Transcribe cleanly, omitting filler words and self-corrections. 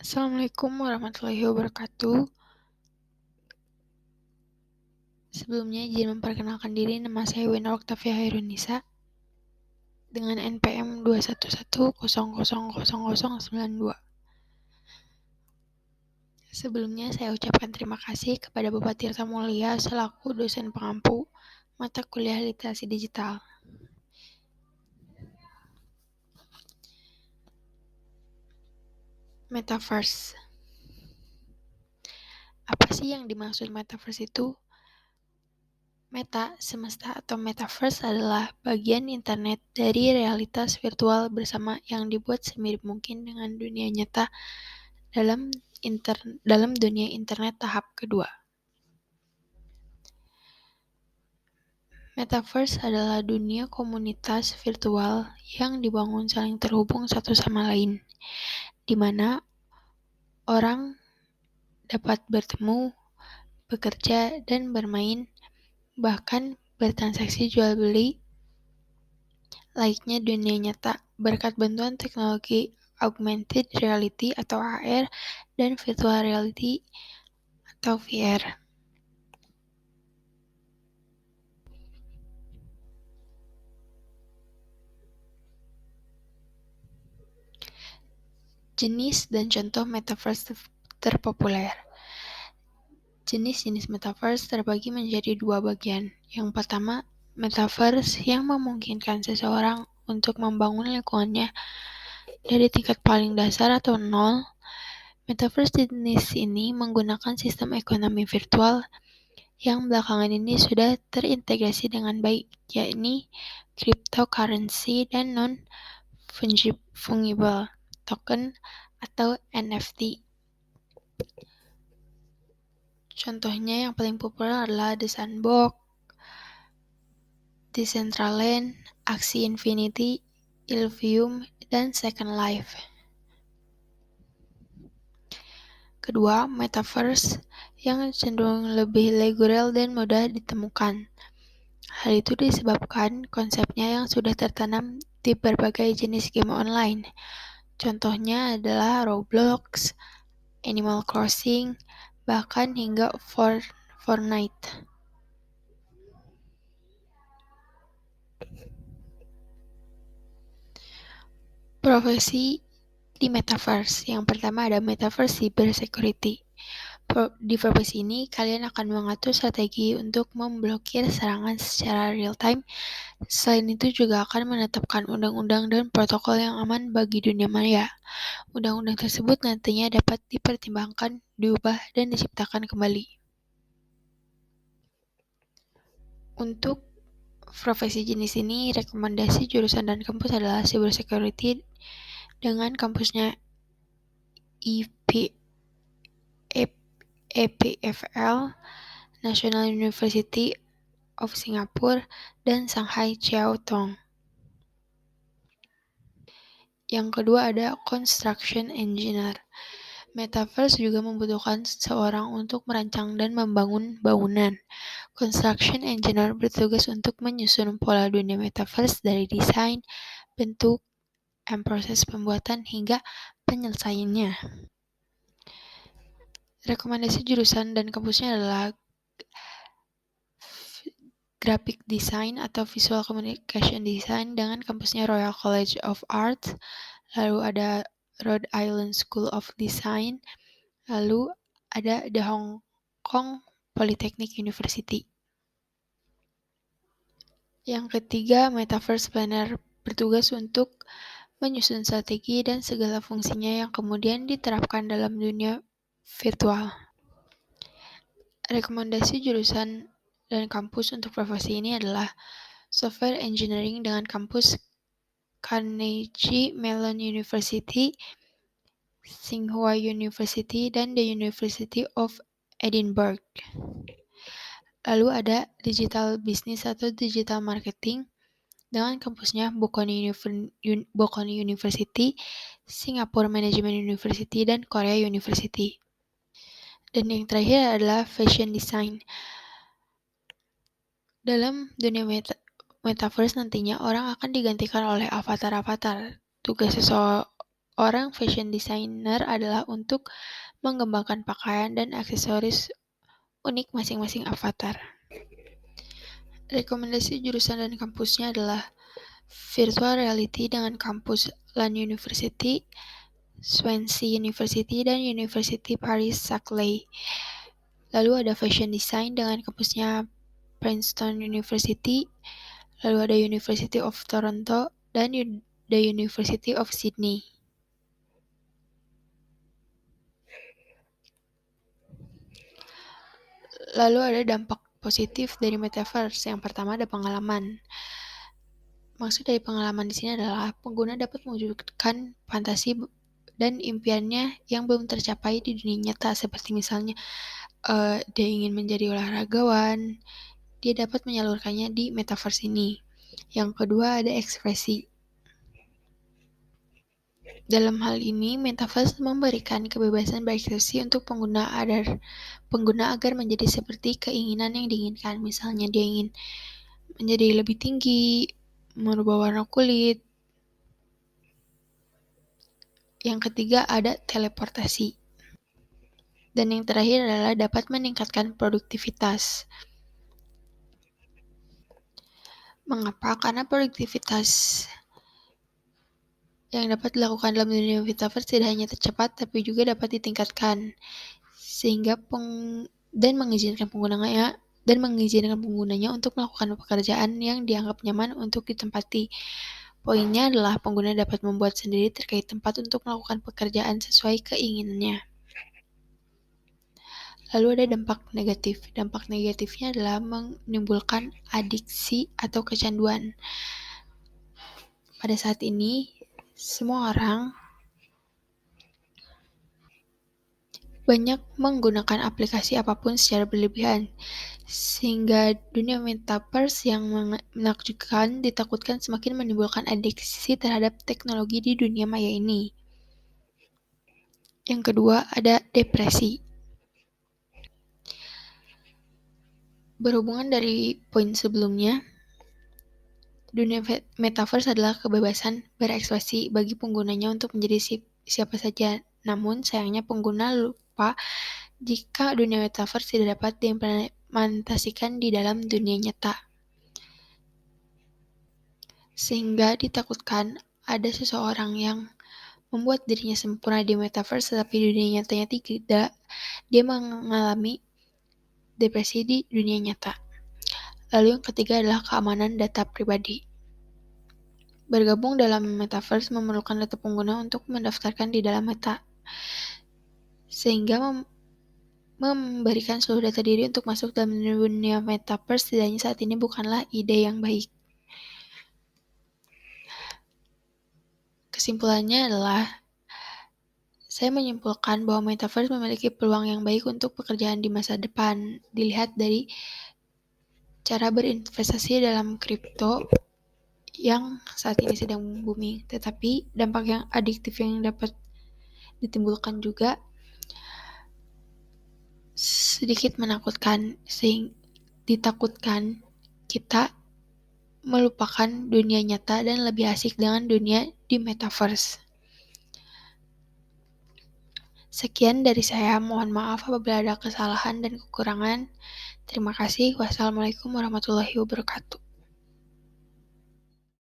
Assalamualaikum warahmatullahi wabarakatuh. Sebelumnya izin memperkenalkan diri, nama saya Wina Oktavia Hairunisa dengan NPM 21100000092. Sebelumnya saya ucapkan terima kasih kepada Bapak Tirta Mulia selaku dosen pengampu mata kuliah literasi digital. Metaverse. Apa sih yang dimaksud metaverse itu? Meta, semesta atau metaverse adalah bagian internet dari realitas virtual bersama yang dibuat semirip mungkin dengan dunia nyata dalam dunia internet tahap kedua. Metaverse adalah dunia komunitas virtual yang dibangun saling terhubung satu sama lain, di mana orang dapat bertemu, bekerja, dan bermain, bahkan bertransaksi jual beli layaknya dunia nyata berkat bantuan teknologi augmented reality atau AR dan virtual reality atau VR. Jenis dan contoh metaverse terpopuler. Jenis-jenis metaverse terbagi menjadi dua bagian. Yang pertama, metaverse yang memungkinkan seseorang untuk membangun lingkungannya dari tingkat paling dasar atau nol. Metaverse jenis ini menggunakan sistem ekonomi virtual yang belakangan ini sudah terintegrasi dengan baik, yakni cryptocurrency dan non-fungible token atau NFT. Contohnya yang paling populer adalah The Sandbox, Decentraland, Axie Infinity, Illuvium, dan Second Life. Kedua, metaverse yang cenderung lebih legal dan mudah ditemukan. Hal itu disebabkan konsepnya yang sudah tertanam di berbagai jenis game online. Contohnya adalah Roblox, Animal Crossing, bahkan hingga Fortnite. Profesi di metaverse. Yang pertama ada metaverse cybersecurity. Di profesi ini, kalian akan mengatur strategi untuk memblokir serangan secara real-time. Selain itu juga akan menetapkan undang-undang dan protokol yang aman bagi dunia maya. Undang-undang tersebut nantinya dapat dipertimbangkan, diubah, dan diciptakan kembali. Untuk profesi jenis ini, rekomendasi jurusan dan kampus adalah cybersecurity dengan kampusnya EPFL, National University of Singapore, dan Shanghai Chiao Tung. Yang kedua ada construction engineer. Metaverse juga membutuhkan seseorang untuk merancang dan membangun bangunan. Construction engineer bertugas untuk menyusun pola dunia metaverse dari desain, bentuk, dan proses pembuatan hingga penyelesaiannya. Rekomendasi jurusan dan kampusnya adalah Graphic Design atau Visual Communication Design dengan kampusnya Royal College of Art, lalu ada Rhode Island School of Design, lalu ada The Hong Kong Polytechnic University. Yang ketiga, Metaverse Planner bertugas untuk menyusun strategi dan segala fungsinya yang kemudian diterapkan dalam dunia virtual. Rekomendasi jurusan dan kampus untuk profesi ini adalah Software Engineering dengan kampus Carnegie Mellon University, Tsinghua University, dan The University of Edinburgh. Lalu ada Digital Business atau Digital Marketing dengan kampusnya Bocconi University, Singapore Management University, dan Korea University. Dan yang terakhir adalah Fashion Design. Dalam dunia metaverse nantinya orang akan digantikan oleh avatar-avatar. Tugas seorang fashion designer adalah untuk mengembangkan pakaian dan aksesoris unik masing-masing avatar. Rekomendasi jurusan dan kampusnya adalah Virtual Reality dengan kampus Lund University, Swansea University, dan University Paris-Saclay. Lalu ada Fashion Design dengan kampusnya Princeton University, lalu ada University of Toronto, dan the University of Sydney. Lalu ada dampak positif dari metaverse. Yang pertama ada pengalaman. Maksud dari pengalaman di sini adalah pengguna dapat mewujudkan fantasi dan impiannya yang belum tercapai di dunia nyata, seperti misalnya dia ingin menjadi olahragawan, dia dapat menyalurkannya di metaverse ini. Yang kedua ada ekspresi. Dalam hal ini, metaverse memberikan kebebasan berekspresi untuk pengguna agar menjadi seperti keinginan yang diinginkan. Misalnya dia ingin menjadi lebih tinggi, merubah warna kulit. Yang ketiga ada teleportasi. Dan yang terakhir adalah dapat meningkatkan produktivitas. Mengapa? Karena produktivitas yang dapat dilakukan dalam dunia metaverse tidak hanya tercepat, tapi juga dapat ditingkatkan. Sehingga mengizinkan penggunanya untuk melakukan pekerjaan yang dianggap nyaman untuk ditempati. Poinnya adalah pengguna dapat membuat sendiri terkait tempat untuk melakukan pekerjaan sesuai keinginannya. Lalu ada dampak negatif. Dampak negatifnya adalah menimbulkan adiksi atau kecanduan. Pada saat ini, semua orang banyak menggunakan aplikasi apapun secara berlebihan, sehingga dunia metaverse yang menakjubkan ditakutkan semakin menimbulkan adiksi terhadap teknologi di dunia maya ini. Yang kedua, ada depresi. Berhubungan dari poin sebelumnya, dunia metaverse adalah kebebasan berekspresi bagi penggunanya untuk menjadi siapa saja. Namun, sayangnya pengguna lupa jika dunia metaverse tidak dapat diimplementasikan di dalam dunia nyata. Sehingga ditakutkan ada seseorang yang membuat dirinya sempurna di metaverse tetapi di dunia nyatanya tidak, dia mengalami depresi di dunia nyata. Lalu yang ketiga adalah keamanan data pribadi. Bergabung dalam metaverse memerlukan data pengguna untuk mendaftarkan di dalam meta, sehingga memberikan seluruh data diri untuk masuk dalam dunia metaverse setidaknya saat ini bukanlah ide yang baik. Kesimpulannya adalah, saya menyimpulkan bahwa metaverse memiliki peluang yang baik untuk pekerjaan di masa depan. Dilihat dari cara berinvestasi dalam kripto yang saat ini sedang booming, tetapi dampak yang adiktif yang dapat ditimbulkan juga sedikit menakutkan, sehingga ditakutkan kita melupakan dunia nyata dan lebih asik dengan dunia di metaverse. Sekian dari saya, mohon maaf apabila ada kesalahan dan kekurangan. Terima kasih. Wassalamualaikum warahmatullahi wabarakatuh.